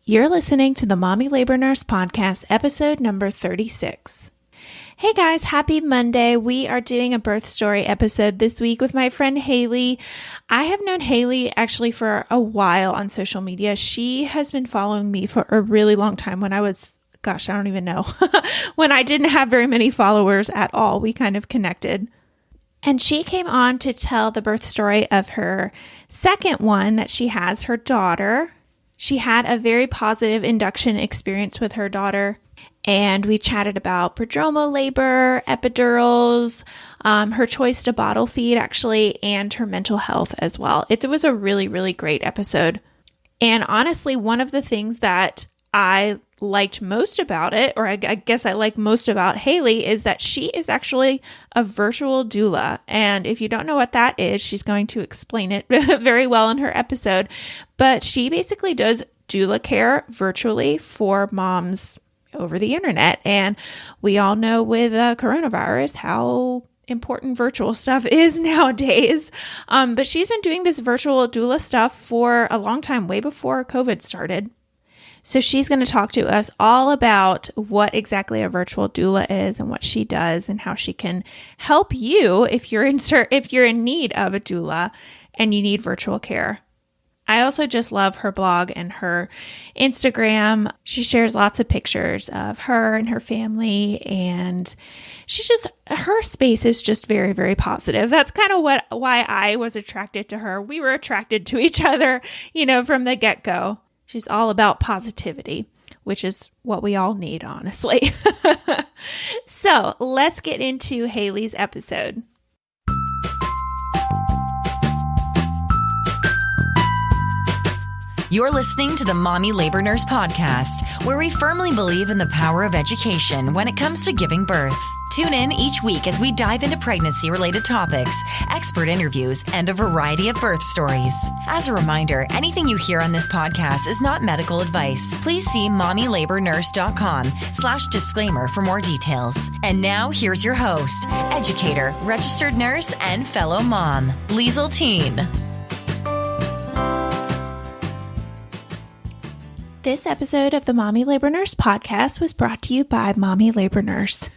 You're listening to the Mommy Labor Nurse Podcast, episode number 36. Hey guys, happy Monday. We are doing a birth story episode this week with my friend Haley. I have known Haley actually for a while on social media. She has been following me for a really long time when I was, I don't even know, when I didn't have very many followers at all. We kind of connected. And she came on to tell the birth story of her second one that she has, her daughter. She had a very positive induction experience with her daughter, and we chatted about prodromal labor, epidurals, her choice to bottle feed actually, and her mental health as well. It was a really, really great episode. And honestly, one of the things that I liked most about it, or I guess I like most about Haley, is that she is actually a virtual doula. And if you don't know what that is, she's going to explain it very well in her episode. But she basically does doula care virtually for moms over the internet. And we all know with coronavirus how important virtual stuff is nowadays. But she's been doing this virtual doula stuff for a long time, way before COVID started. So she's going to talk to us all about what exactly a virtual doula is and what she does and how she can help you if you're in need of a doula and you need virtual care. I also just love her blog and her Instagram. She shares lots of pictures of her and her family, and her space is just very, very positive. That's kind of why I was attracted to her. We were attracted to each other, from the get-go. She's all about positivity, which is what we all need, honestly. So let's get into Haley's episode. You're listening to the Mommy Labor Nurse Podcast, where we firmly believe in the power of education when it comes to giving birth. Tune in each week as we dive into pregnancy-related topics, expert interviews, and a variety of birth stories. As a reminder, anything you hear on this podcast is not medical advice. Please see mommylabornurse.com/disclaimer for more details. And now, here's your host, educator, registered nurse, and fellow mom, Liesl Teen. This episode of the Mommy Labor Nurse Podcast was brought to you by Mommy Labor Nurse.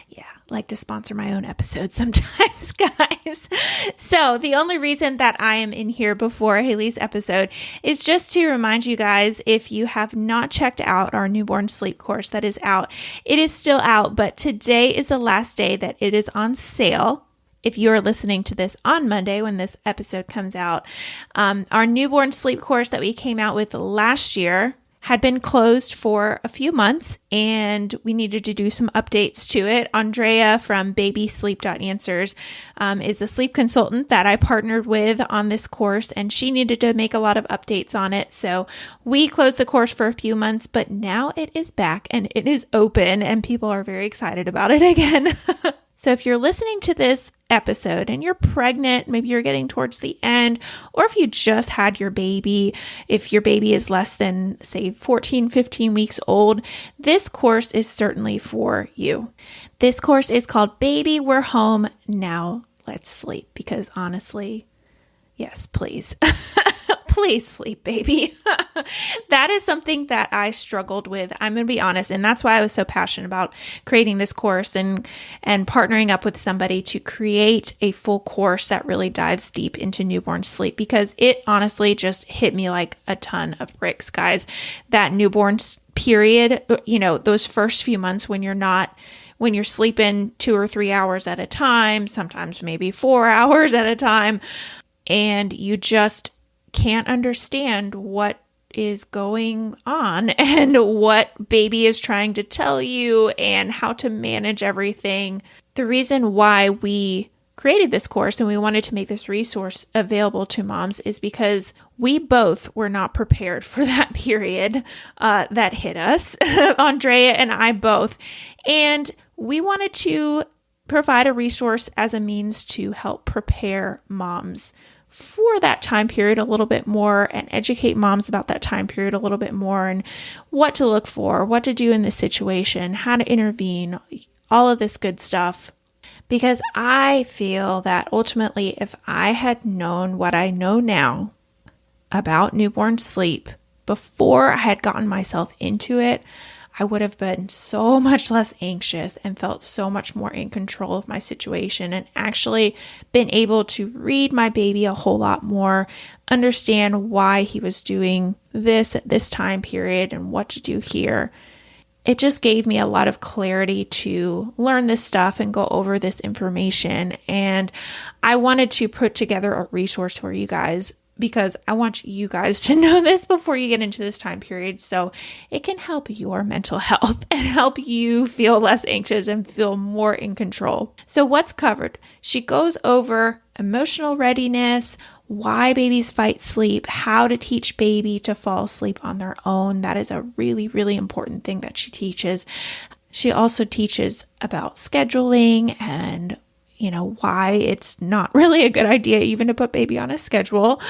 Yeah, I like to sponsor my own episodes sometimes, guys. So the only reason that I am in here before Haley's episode is just to remind you guys, if you have not checked out our newborn sleep course that is out, it is still out, but today is the last day that it is on sale. If you're listening to this on Monday when this episode comes out, our newborn sleep course that we came out with last year had been closed for a few months, and we needed to do some updates to it. Andrea from babysleep.answers is the sleep consultant that I partnered with on this course, and she needed to make a lot of updates on it. So we closed the course for a few months, but now it is back and it is open, and people are very excited about it again. So if you're listening to this episode and you're pregnant, maybe you're getting towards the end, or if you just had your baby, if your baby is less than, say, 14, 15 weeks old, this course is certainly for you. This course is called Baby, We're Home, Now Let's Sleep, because honestly, yes, please. Please sleep, baby. That is something that I struggled with. I'm going to be honest. And that's why I was so passionate about creating this course and partnering up with somebody to create a full course that really dives deep into newborn sleep, because it honestly just hit me like a ton of bricks, guys. That newborn period, those first few months when you're sleeping 2 or 3 hours at a time, sometimes maybe 4 hours at a time, and you just can't understand what is going on and what baby is trying to tell you and how to manage everything. The reason why we created this course and we wanted to make this resource available to moms is because we both were not prepared for that period that hit us, Andrea and I both. And we wanted to provide a resource as a means to help prepare moms for that time period a little bit more and educate moms about that time period a little bit more and what to look for, what to do in this situation, how to intervene, all of this good stuff. Because I feel that ultimately, if I had known what I know now about newborn sleep before I had gotten myself into it, I would have been so much less anxious and felt so much more in control of my situation, and actually been able to read my baby a whole lot more, understand why he was doing this at this time period and what to do here. It just gave me a lot of clarity to learn this stuff and go over this information. And I wanted to put together a resource for you guys because I want you guys to know this before you get into this time period, so it can help your mental health and help you feel less anxious and feel more in control. So what's covered? She goes over emotional readiness, why babies fight sleep, how to teach baby to fall asleep on their own. That is a really, really important thing that she teaches. She also teaches about scheduling and why it's not really a good idea even to put baby on a schedule.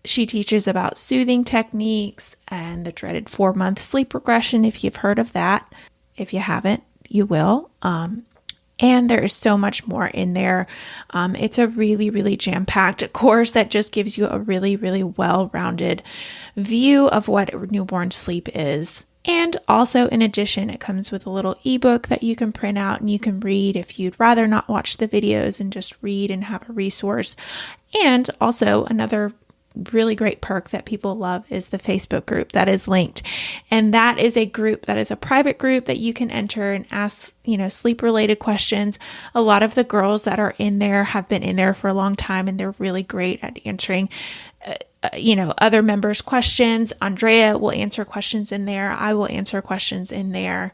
She teaches about soothing techniques and the dreaded 4-month sleep regression, if you've heard of that. If you haven't, you will. And there is so much more in there. It's a really, really jam-packed course that just gives you a really, really well-rounded view of what newborn sleep is. And also, in addition, it comes with a little ebook that you can print out and you can read if you'd rather not watch the videos and just read and have a resource. And also, another really great perk that people love is the Facebook group that is linked. And that is a group that is a private group that you can enter and ask, sleep related questions. A lot of the girls that are in there have been in there for a long time, and they're really great at answering other members' questions. Andrea will answer questions in there. I will answer questions in there.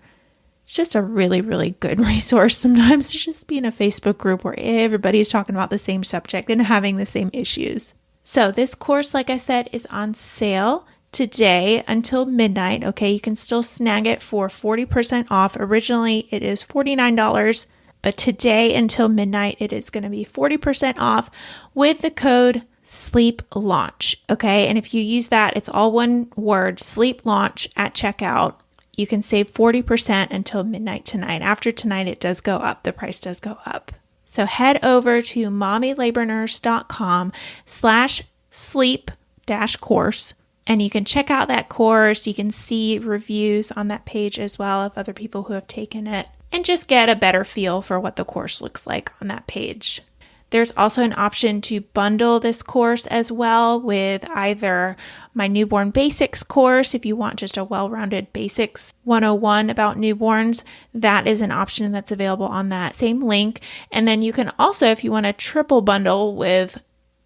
It's just a really, really good resource sometimes to just be in a Facebook group where everybody's talking about the same subject and having the same issues. So this course, like I said, is on sale today until midnight. Okay, you can still snag it for 40% off. Originally, it is $49, but today until midnight, it is going to be 40% off with the code Sleep Launch. Okay, and if you use that, it's all one word, Sleep Launch at checkout. You can save 40% until midnight tonight. After tonight, it does go up. The price does go up. So head over to mommylabornurse.com/sleep-course, and you can check out that course. You can see reviews on that page as well of other people who have taken it, and just get a better feel for what the course looks like on that page. There's also an option to bundle this course as well with either my Newborn Basics course, if you want just a well-rounded Basics 101 about newborns. That is an option that's available on that same link. And then you can also, if you want a triple bundle with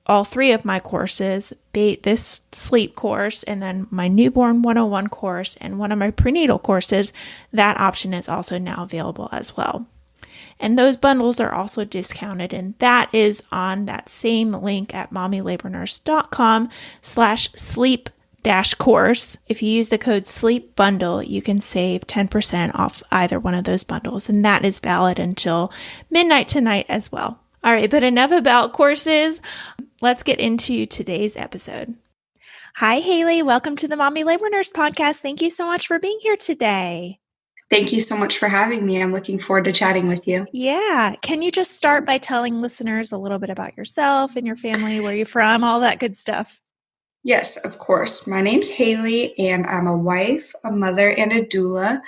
all 3 of my courses, this sleep course, and then my Newborn 101 course, and one of my prenatal courses, that option is also now available as well. And those bundles are also discounted, and that is on that same link at mommylabornurse.com/sleep-course. If you use the code SLEEP BUNDLE, you can save 10% off either one of those bundles, and that is valid until midnight tonight as well. All right, but enough about courses. Let's get into today's episode. Hi, Haley. Welcome to the Mommy Labor Nurse podcast. Thank you so much for being here today. Thank you so much for having me. I'm looking forward to chatting with you. Yeah. Can you just start by telling listeners a little bit about yourself and your family, where you're from, all that good stuff? Yes, of course. My name's Haley, and I'm a wife, a mother, and a doula.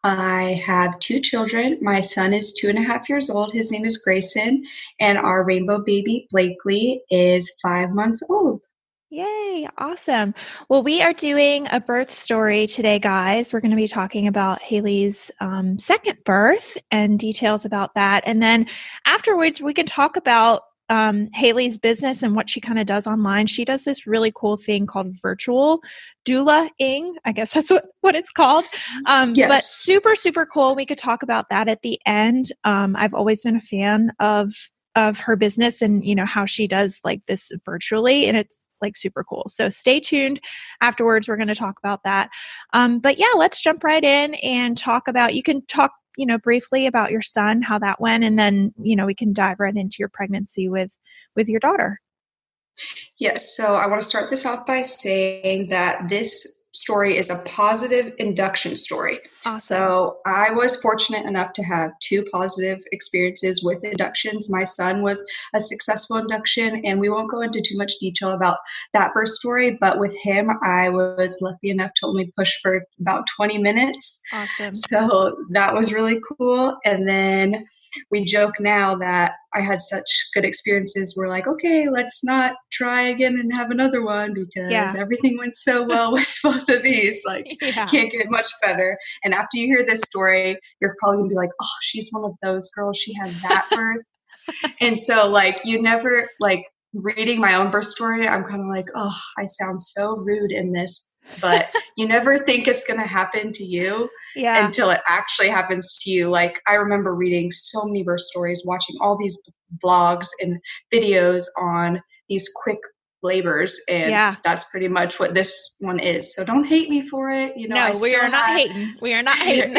I have 2 children. My son is 2.5 years old. His name is Grayson, and our rainbow baby, Blakely, is 5 months old. Yay. Awesome. Well, we are doing a birth story today, guys. We're going to be talking about Haley's second birth and details about that. And then afterwards, we can talk about Haley's business and what she kind of does online. She does this really cool thing called virtual doula-ing. I guess that's what it's called. Yes. But super, super cool. We could talk about that at the end. I've always been a fan of her business and, how she does like this virtually, and it's like super cool. So stay tuned. Afterwards, we're going to talk about that. But yeah, let's jump right in and talk about, you can talk, briefly about your son, how that went. And then, we can dive right into your pregnancy with your daughter. Yes. So I want to start this off by saying that this story is a positive induction story. Awesome. So I was fortunate enough to have 2 positive experiences with inductions. My son was a successful induction, and we won't go into too much detail about that birth story, but with him, I was lucky enough to only push for about 20 minutes. Awesome. So that was really cool. And then we joke now that I had such good experiences. We're like, okay, let's not try again and have another one because everything went so well with both of these. Like, can't get much better. And after you hear this story, you're probably gonna be like, oh, she's one of those girls. She had that birth. And so, like, you never, like, reading my own birth story, I'm kind of like, oh, I sound so rude in this. But you never think it's going to happen to you until it actually happens to you. Like, I remember reading so many birth stories, watching all these blogs and videos on these quick labors, and that's pretty much what this one is. So don't hate me for it. You know, no, we are not hating. We are not hating.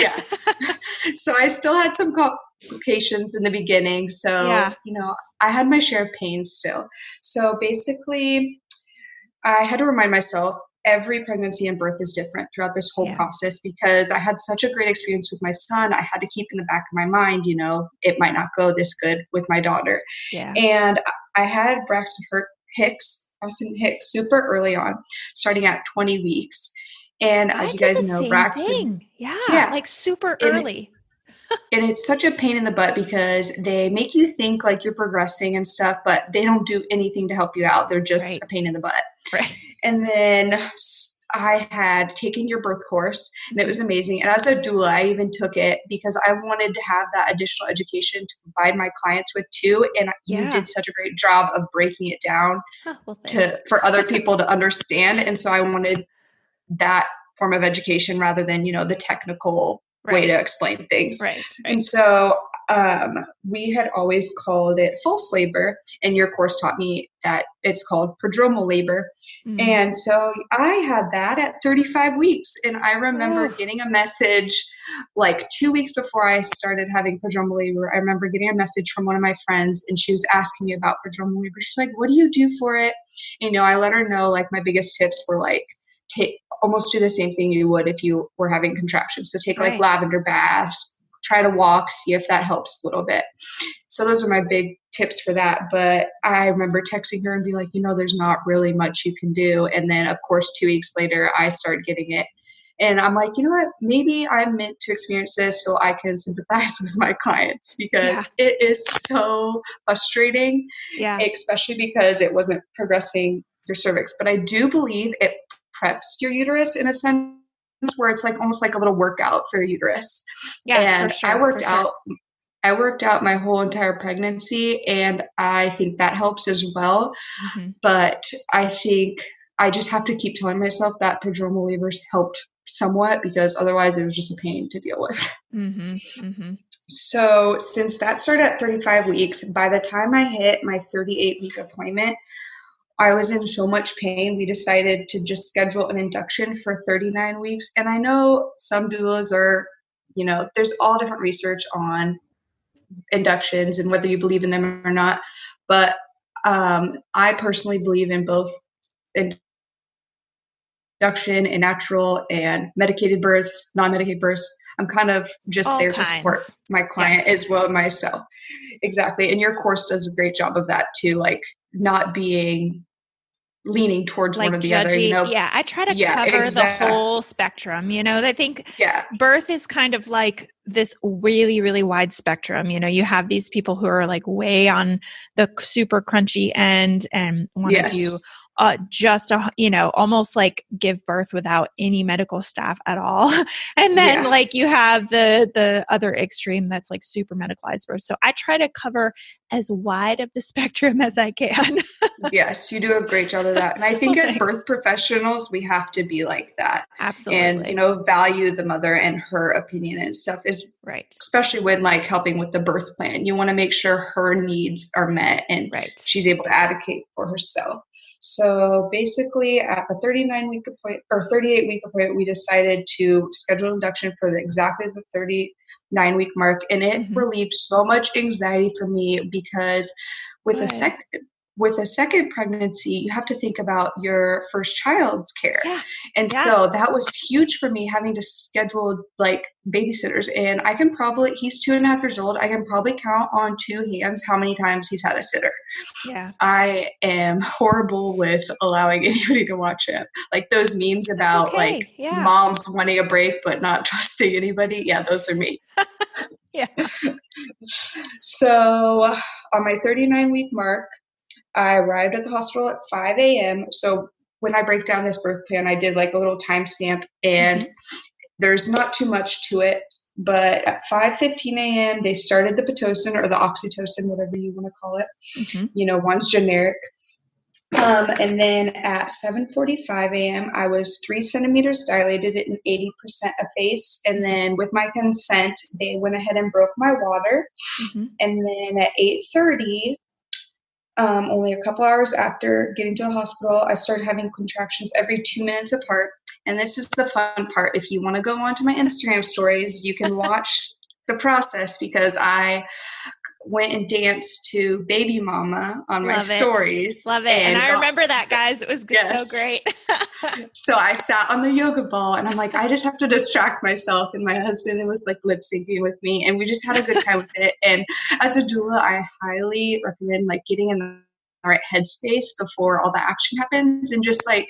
So I still had some complications in the beginning. So, you know, I had my share of pain still. So basically, I had to remind myself every pregnancy and birth is different throughout this whole process, because I had such a great experience with my son. I had to keep in the back of my mind, you know, it might not go this good with my daughter. And I had Braxton Hicks super early on, starting at 20 weeks. And as you guys know, Braxton, like super early. And it's such a pain in the butt because they make you think like you're progressing and stuff, but they don't do anything to help you out. They're just a pain in the butt. And then I had taken your birth course, and it was amazing. And as a doula, I even took it because I wanted to have that additional education to provide my clients with too. And you did such a great job of breaking it down for other people to understand. And so I wanted that form of education rather than, you know, the technical way to explain things. And so we had always called it false labor, and your course taught me that it's called prodromal labor. And so I had that at 35 weeks. And I remember getting a message like 2 weeks before I started having prodromal labor. I remember getting a message from one of my friends, and she was asking me about prodromal labor. She's like, what do you do for it? You know, I let her know, like, my biggest tips were like, almost do the same thing you would if you were having contractions. So take like lavender baths, try to walk, see if that helps a little bit. So those are my big tips for that. But I remember texting her and being like, you know, there's not really much you can do. And then of course, 2 weeks later, I started getting it. And I'm like, you know what, maybe I'm meant to experience this so I can sympathize with my clients, because it is so frustrating, especially because it wasn't progressing your cervix. But I do believe it preps your uterus in a sense where it's like almost like a little workout for your uterus. And I worked out my whole entire pregnancy, and I think that helps as well. But I think I just have to keep telling myself that prodromal labors helped somewhat, because otherwise it was just a pain to deal with. So since that started at 35 weeks, by the time I hit my 38-week appointment, I was in so much pain, we decided to just schedule an induction for 39 weeks. And I know some doulas are, you know, there's all different research on inductions and whether you believe in them or not. But I personally believe in both induction and natural and medicated births, non-medicated births. I'm kind of just all there kinds. To support my client as well as myself. Exactly. And your course does a great job of that too, like not being leaning towards like one or the other, you know? I try to cover the whole spectrum, you know. I think birth is kind of like this really, really wide spectrum. You know, you have these people who are like way on the super crunchy end and want to do you know, almost like give birth without any medical staff at all. And then like you have the other extreme that's like super medicalized birth. So I try to cover as wide of the spectrum as I can. Yes, you do a great job of that. And I think as birth professionals, we have to be like that. Absolutely. And, you know, value the mother and her opinion and stuff is especially when like helping with the birth plan. You want to make sure her needs are met and she's able to advocate for herself. So basically at the 38-week appointment, we decided to schedule induction for exactly the 39-week mark. And it relieved so much anxiety for me, because with with a second pregnancy, you have to think about your first child's care. Yeah. And so that was huge for me, having to schedule like babysitters. And he's 2.5 years old. I can probably count on two hands how many times he's had a sitter. Yeah. I am horrible with allowing anybody to watch him. Like those memes about like moms wanting a break but not trusting anybody. Yeah, those are me. Yeah. So on my 39-week mark, I arrived at the hospital at 5 a.m. So when I break down this birth plan, I did like a little timestamp, and there's not too much to it. But at 5:15 a.m., they started the Pitocin or the oxytocin, whatever you want to call it. You know, one's generic. And then at 7:45 a.m., I was 3 centimeters dilated and 80% effaced. And then with my consent, they went ahead and broke my water. And then at 8:30, only a couple hours after getting to the hospital, I started having contractions every 2 minutes apart. And this is the fun part. If you want to go onto my Instagram stories, you can watch the process, because I went and danced to Baby Mama on my stories. Love it. And I remember that, guys. It was so great. So I sat on the yoga ball and I'm like, I just have to distract myself. And my husband was like lip syncing with me, and we just had a good time with it. And as a doula, I highly recommend like getting in the right headspace before all the action happens, and just like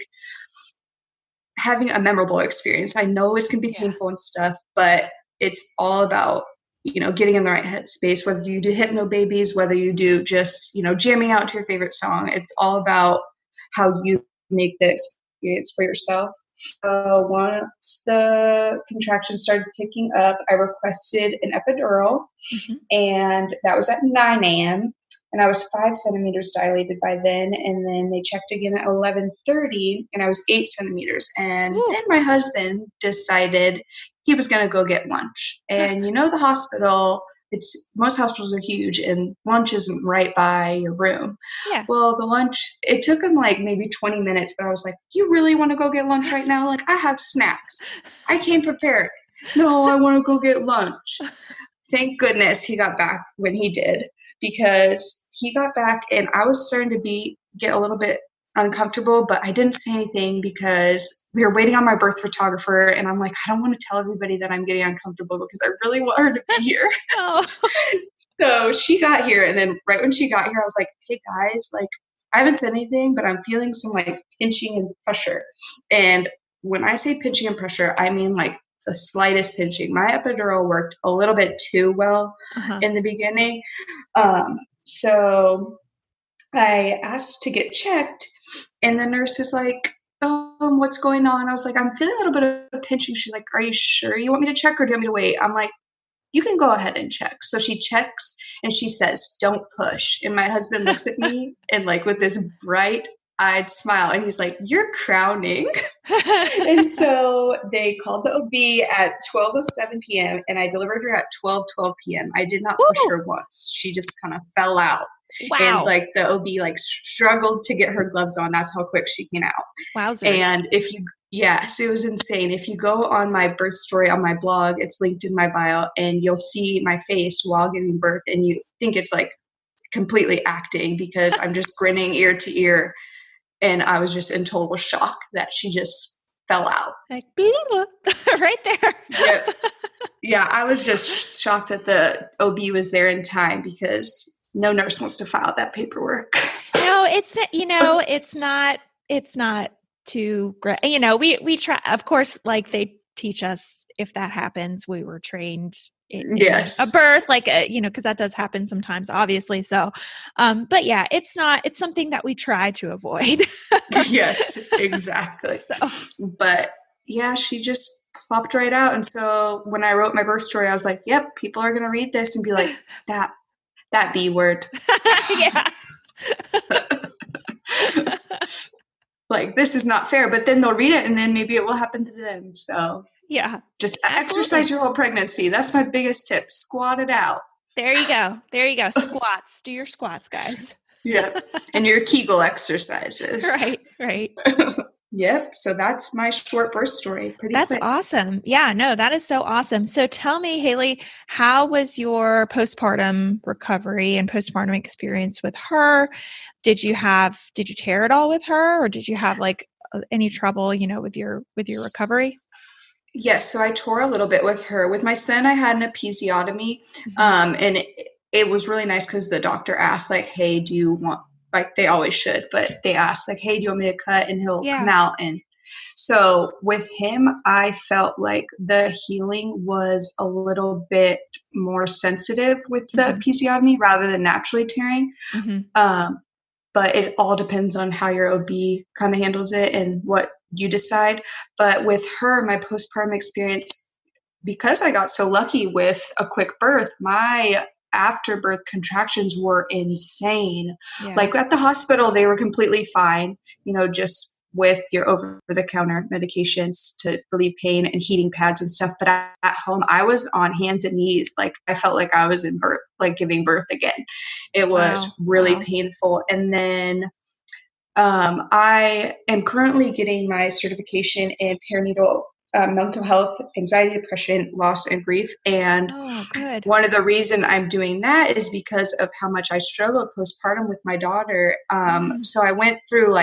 having a memorable experience. I know it can be painful and stuff, but it's all about, you know, getting in the right headspace, whether you do hypno babies, whether you do just, you know, jamming out to your favorite song. It's all about how you make the experience for yourself. So once the contractions started picking up, I requested an epidural, and that was at 9 a.m. And I was 5 centimeters dilated by then. And then they checked again at 11:30, and I was 8 centimeters. And then my husband decided he was going to go get lunch. And you know, the hospital, most hospitals are huge, and lunch isn't right by your room. Yeah. Well, the lunch, it took him like maybe 20 minutes, but I was like, you really want to go get lunch right now? Like, I have snacks. I came prepared. No, I want to go get lunch. Thank goodness he got back when he did, because he got back and I was starting to get a little bit uncomfortable, but I didn't say anything because we were waiting on my birth photographer, and I'm like, I don't want to tell everybody that I'm getting uncomfortable because I really want her to be here. So she got here, and then right when she got here, I was like, hey guys, like, I haven't said anything, but I'm feeling some like pinching and pressure. And when I say pinching and pressure, I mean like the slightest pinching. My epidural worked a little bit too well in the beginning. So I asked to get checked, and the nurse is like, what's going on? I was like, I'm feeling a little bit of pinching. She's like, are you sure you want me to check, or do you want me to wait? I'm like, you can go ahead and check. So she checks and she says, don't push. And my husband looks at me and like with this bright-eyed smile, and he's like, you're crowning. And so they called the OB at 12:07 p.m. and I delivered her at 12:12 p.m. I did not push her once. She just kind of fell out. Wow. And like the OB like struggled to get her gloves on. That's how quick she came out. Wowzers. And yes, it was insane. If you go on my birth story on my blog, it's linked in my bio, and you'll see my face while giving birth, and you think it's like completely acting because I'm just grinning ear to ear. And I was just in total shock that she just fell out. Like, right there. Yeah, I was just shocked that the OB was there in time, because no nurse wants to file that paperwork. No, it's not too great. You know, we try, of course, like they teach us if that happens, we were trained in a birth, like, because that does happen sometimes, obviously. So, but yeah, it's something that we try to avoid. Yes, exactly. But yeah, she just popped right out. And so when I wrote my birth story, I was like, yep, people are going to read this and be like, that B word. Yeah. Like, this is not fair, but then they'll read it and then maybe it will happen to them. So yeah, just exercise your whole pregnancy. That's my biggest tip. Squat it out. There you go. Squats. Do your squats, guys. Yeah. And your Kegel exercises. Right. Yep. So that's my short birth story. Pretty That's quick. awesome. Yeah, no, that is so awesome. So tell me, Haley, how was your postpartum recovery and postpartum experience with her? Did you tear it all with her, or did you have like any trouble, with your recovery? Yes, so I tore a little bit with her. With my son, I had an episiotomy, Mhm. and it was really nice because the doctor asked, like, "Hey, do you want?" Like they always should, but they asked, like, "Hey, do you want me to cut?" And he'll come Yeah. out. And so with him, I felt like the healing was a little bit more sensitive with the Mhm. episiotomy rather than naturally tearing. Mhm. Um, but it all depends on how your OB kind of handles it and what you decide. But with her, my postpartum experience, because I got so lucky with a quick birth, my afterbirth contractions were insane. Yeah. Like at the hospital, they were completely fine, just with your over the counter medications to relieve pain and heating pads and stuff. But at home, I was on hands and knees. Like I felt like I was in birth, like giving birth again. It was Wow. really Wow. painful. And then I am currently getting my certification in perinatal mental health, anxiety, depression, loss, and grief. And Oh, good. one of the reason I'm doing that is because of how much I struggled postpartum with my daughter. Mm. So I went through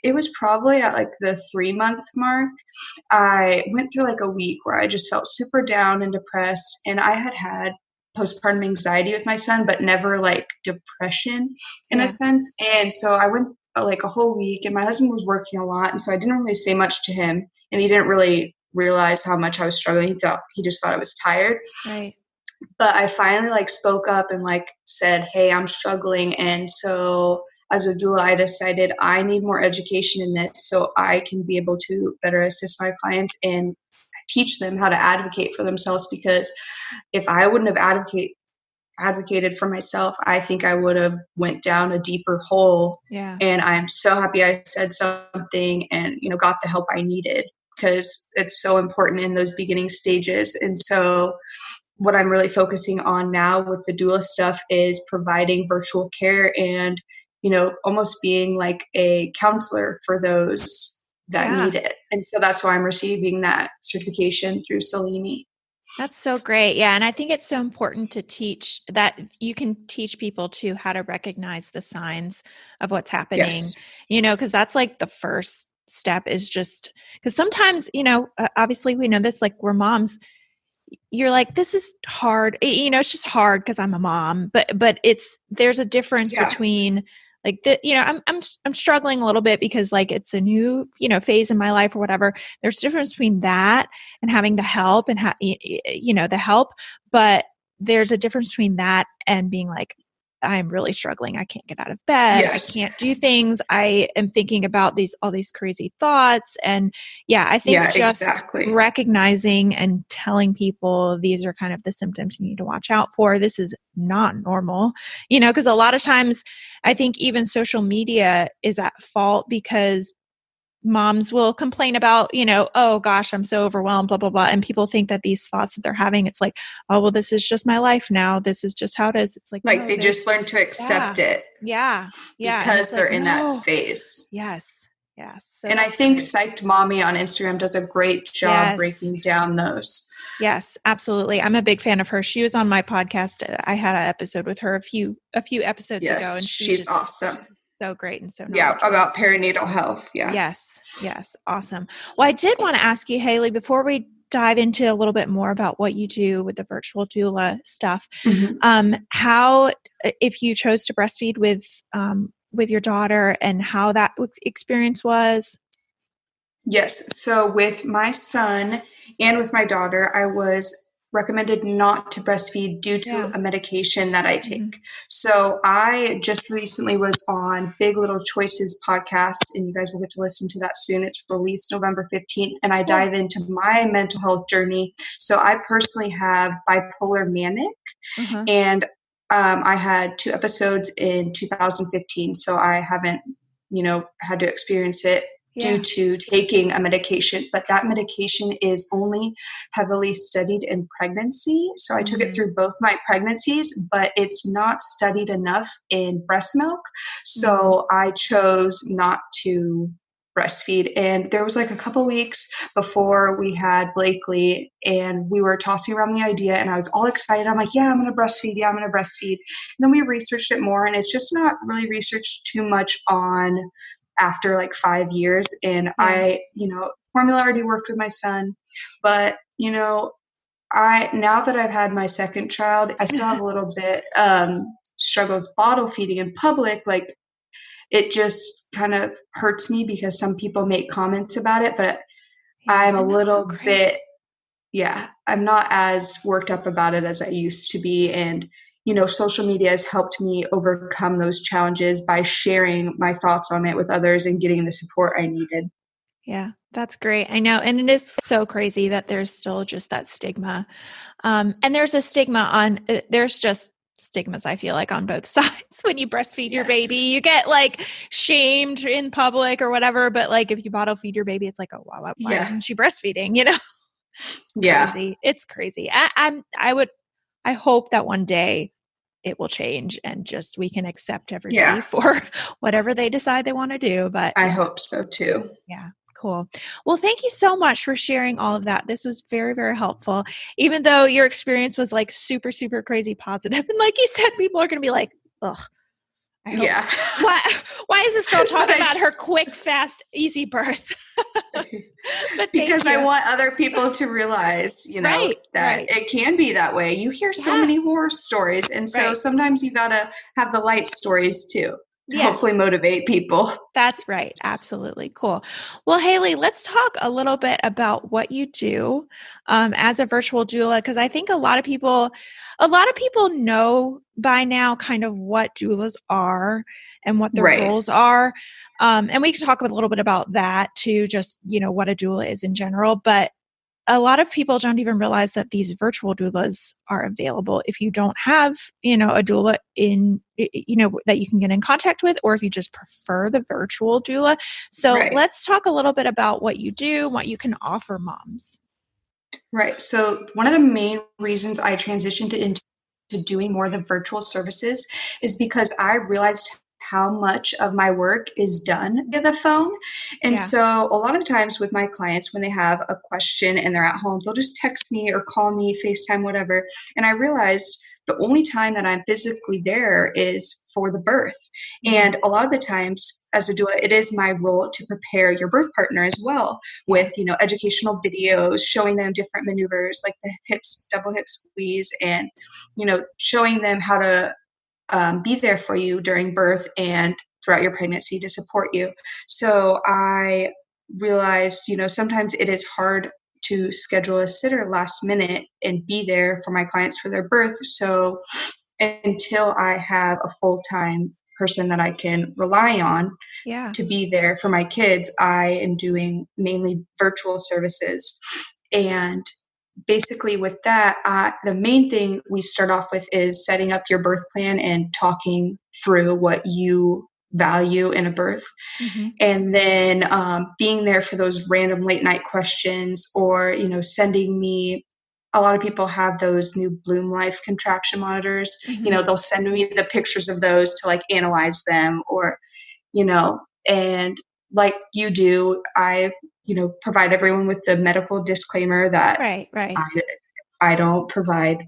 it was probably at like the 3 month mark. I went through like a week where I just felt super down and depressed. And I had postpartum anxiety with my son, but never like depression in a Yeah. sense. And so I went like a whole week, and my husband was working a lot. And so I didn't really say much to him. And he didn't really realize how much I was struggling. He just thought I was tired. Right. But I finally spoke up and said, "Hey, I'm struggling." And so as a doula, I decided I need more education in this so I can be able to better assist my clients and teach them how to advocate for themselves. Because if I wouldn't have advocated for myself, I think I would have went down a deeper hole. Yeah. And I'm so happy I said something and got the help I needed, because it's so important in those beginning stages. And so what I'm really focusing on now with the doula stuff is providing virtual care and, almost being like a counselor for those that Yeah. need it. And so that's why I'm receiving that certification through Salini. That's so great. Yeah. And I think it's so important to teach that you can teach people too how to recognize the signs of what's happening, Yes. because that's like the first step is just because sometimes, obviously we know this, like we're moms, you're like, this is hard. It's just hard because I'm a mom, but there's a difference Yeah. between like I'm struggling a little bit because like it's a new, phase in my life or whatever. There's a difference between that and having the help and the help, but there's a difference between that and being like, I'm really struggling. I can't get out of bed. I Yes. can't do things. I am thinking about all these crazy thoughts. And yeah, I think Yeah, just exactly. recognizing and telling people these are kind of the symptoms you need to watch out for. This is not normal, because a lot of times I think even social media is at fault because moms will complain about, oh gosh, I'm so overwhelmed, blah, blah, blah. And people think that these thoughts that they're having, it's like, oh, well, this is just my life now. This is just how it is. It's like, no, They just learn to yeah, accept it yeah, yeah. And because it's they're like, in that no, phase. yes, yes. So And I that's think great. Psyched Mommy on Instagram does a great job Yes. breaking down those. Yes, absolutely. I'm a big fan of her. She was on my podcast. I had an episode with her a few episodes ago, Yes, and she's she's just awesome. so great and so Yeah, knowledgeable. about perinatal health. Yeah. Yes, yes, awesome. Well, I did want to ask you, Haley, before we dive into a little bit more about what you do with the virtual doula stuff, Mhm. how if you chose to breastfeed with your daughter and how that experience was. Yes. So with my son and with my daughter, I was recommended not to breastfeed due to Yeah. a medication that I take. Mm-hmm. So I just recently was on Big Little Choices podcast, and you guys will get to listen to that soon. It's released November 15th, and I Cool. dive into my mental health journey. So I personally have bipolar manic, Uh-huh. and I had 2 episodes in 2015, so I haven't, had to experience it due Yeah. to taking a medication. But that medication is only heavily studied in pregnancy. So I took it Mm-hmm. through both my pregnancies, but it's not studied enough in breast milk. So I chose not to breastfeed. And there was like a couple weeks before we had Blakely, and we were tossing around the idea, and I was all excited. I'm like, yeah, I'm going to breastfeed. Yeah, I'm going to breastfeed. And then we researched it more, and it's just not really researched too much on after like 5 years. And I, formula already worked with my son, but now that I've had my second child, I still have a little bit struggles bottle feeding in public. Like, it just kind of hurts me because some people make comments about it, but I'm a little bit, I'm not as worked up about it as I used to be. And, social media has helped me overcome those challenges by sharing my thoughts on it with others and getting the support I needed. Yeah, that's great. I know. And it is so crazy that there's still just that stigma. And there's a stigma on, there's just stigmas, I feel like, on both sides. When you breastfeed your baby, you get like shamed in public or whatever. But like if you bottle feed your baby, it's like, oh, wow, why isn't she breastfeeding? Crazy. It's crazy. I hope that one day it will change and just we can accept everybody for whatever they decide they want to do. But I hope so too. Yeah. Cool. Well, thank you so much for sharing all of that. This was very, very helpful, even though your experience was like super, super crazy positive. And like you said, people are going to be like, ugh, I hope. Why is this girl talking about her quick, fast, easy birth? Because I want other people to realize, that it can be that way. You hear so many horror stories. And so sometimes you got to have the light stories too. To hopefully motivate people. That's right. Absolutely. Cool. Well, Haley, let's talk a little bit about what you do as a virtual doula, because I think a lot of people know by now kind of what doulas are and what their roles are. And we can talk a little bit about that too, just, what a doula is in general. But a lot of people don't even realize that these virtual doulas are available if you don't have, a doula that you can get in contact with, or if you just prefer the virtual doula. So let's talk a little bit about what you do, what you can offer moms. Right. So one of the main reasons I transitioned into doing more of the virtual services is because I realized how much of my work is done via the phone. And so a lot of the times with my clients, when they have a question and they're at home, they'll just text me or call me, FaceTime, whatever. And I realized the only time that I'm physically there is for the birth. And a lot of the times as a doula, it is my role to prepare your birth partner as well with, educational videos, showing them different maneuvers like the hips, double hip squeeze, and, showing them how to be there for you during birth and throughout your pregnancy to support you. So I realized, sometimes it is hard to schedule a sitter last minute and be there for my clients for their birth. So until I have a full-time person that I can rely on to be there for my kids, I am doing mainly virtual services. And basically with that, the main thing we start off with is setting up your birth plan and talking through what you value in a birth. And then being there for those random late night questions, or, sending me, a lot of people have those new Bloom Life contraction monitors. They'll send me the pictures of those to like analyze them, or, and like you do, I provide everyone with the medical disclaimer that I don't provide,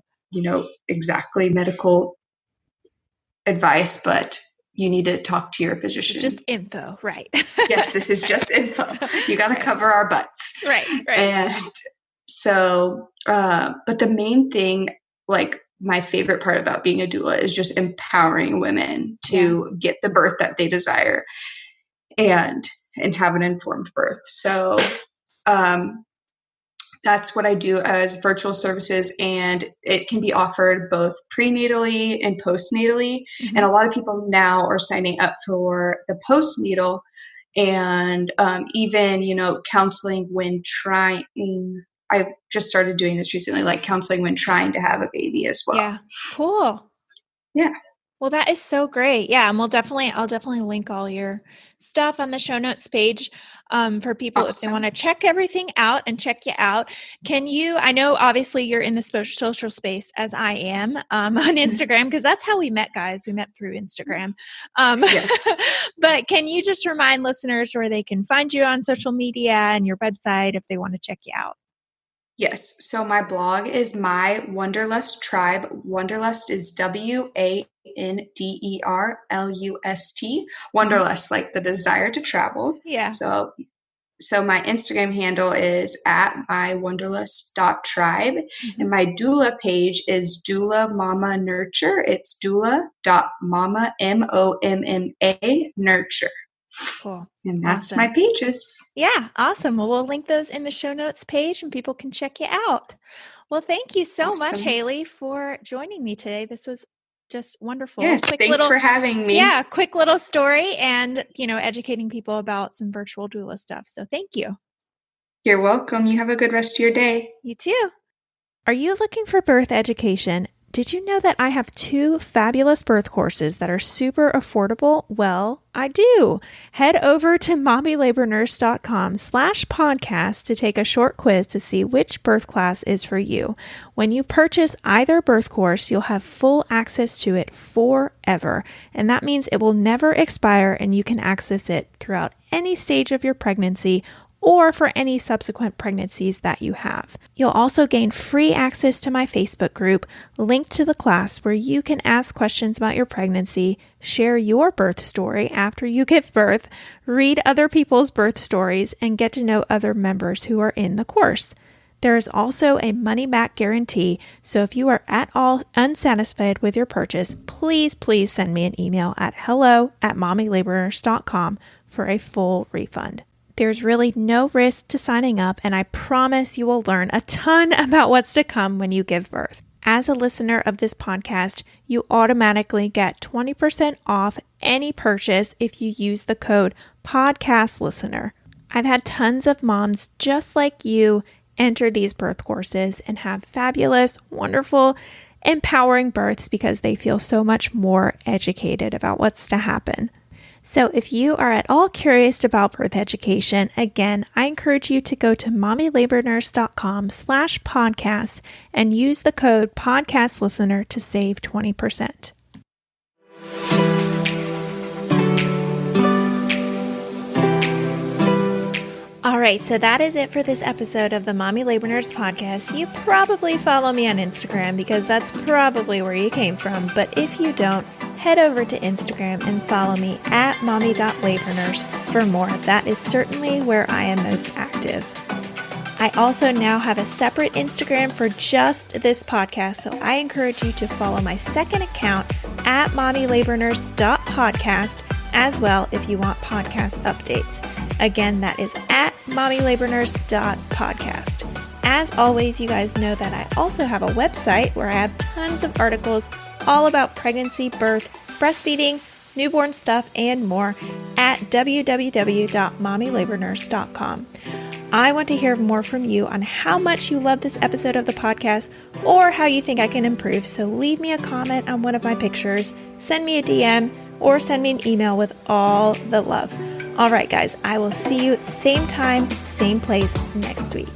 exactly medical advice, but you need to talk to your physician. Just info, right? Yes, this is just info. You got to cover our butts. Right. And so, but the main thing, like my favorite part about being a doula, is just empowering women to get the birth that they desire and have an informed birth. So that's what I do as virtual services, and it can be offered both prenatally and postnatally. And a lot of people now are signing up for the postnatal, and even, counseling when trying. I just started doing this recently, like counseling when trying to have a baby as well. Yeah. Cool. Yeah. Well, that is so great. Yeah, and I'll definitely link all your stuff on the show notes page for people if they want to Awesome. check everything out and check you out. I know obviously you're in the social space as I am on Instagram, because that's how we met, guys. We met through Instagram. Yes. But can you just remind listeners where they can find you on social media and your website if they want to check you out? Yes. So my blog is My Wanderlust Tribe. Wanderlust is WANDERLUST. Mhm. Wanderlust, like the desire to travel. Yeah. So my Instagram handle is at mywanderlust.tribe. Mhm. And my doula page is doula mama nurture. It's doula.mama, MOMMA, nurture. Cool. And that's my Awesome. pages. Yeah, awesome. Well, we'll link those in the show notes page and people can check you out. Well, thank you so much, Awesome. Haley, for joining me today. This was just wonderful. Yes, thanks for having me. Quick little story and, educating people about some virtual doula stuff. So thank you. You're welcome. You have a good rest of your day. You too. Are you looking for birth education? Did you know that I have 2 fabulous birth courses that are super affordable? Well, I do. Head over to mommylabornurse.com/podcast to take a short quiz to see which birth class is for you. When you purchase either birth course, you'll have full access to it forever. And that means it will never expire and you can access it throughout any stage of your pregnancy or for any subsequent pregnancies that you have. You'll also gain free access to my Facebook group, linked to the class where you can ask questions about your pregnancy, share your birth story after you give birth, read other people's birth stories, and get to know other members who are in the course. There is also a money-back guarantee, so if you are at all unsatisfied with your purchase, please send me an email at hello@mommylabornurse.com for a full refund. There's really no risk to signing up, and I promise you will learn a ton about what's to come when you give birth. As a listener of this podcast, you automatically get 20% off any purchase if you use the code PODCASTLISTENER. I've had tons of moms just like you enter these birth courses and have fabulous, wonderful, empowering births because they feel so much more educated about what's to happen. So if you are at all curious about birth education, again, I encourage you to go to mommylabornurse.com/podcast and use the code PODCASTLISTENER to save 20%. All right, so that is it for this episode of the Mommy Labor Nurse podcast. You probably follow me on Instagram because that's probably where you came from. But if you don't, head over to Instagram and follow me at mommy.labornurse for more. That is certainly where I am most active. I also now have a separate Instagram for just this podcast, so I encourage you to follow my second account at mommylabornurse.podcast as well if you want podcast updates. Again, that is at mommylabornurse.podcast. As always, you guys know that I also have a website where I have tons of articles all about pregnancy, birth, breastfeeding, newborn stuff, and more at www.mommylabornurse.com. I want to hear more from you on how much you love this episode of the podcast or how you think I can improve. So leave me a comment on one of my pictures, send me a DM, or send me an email with all the love. All right, guys, I will see you same time, same place next week.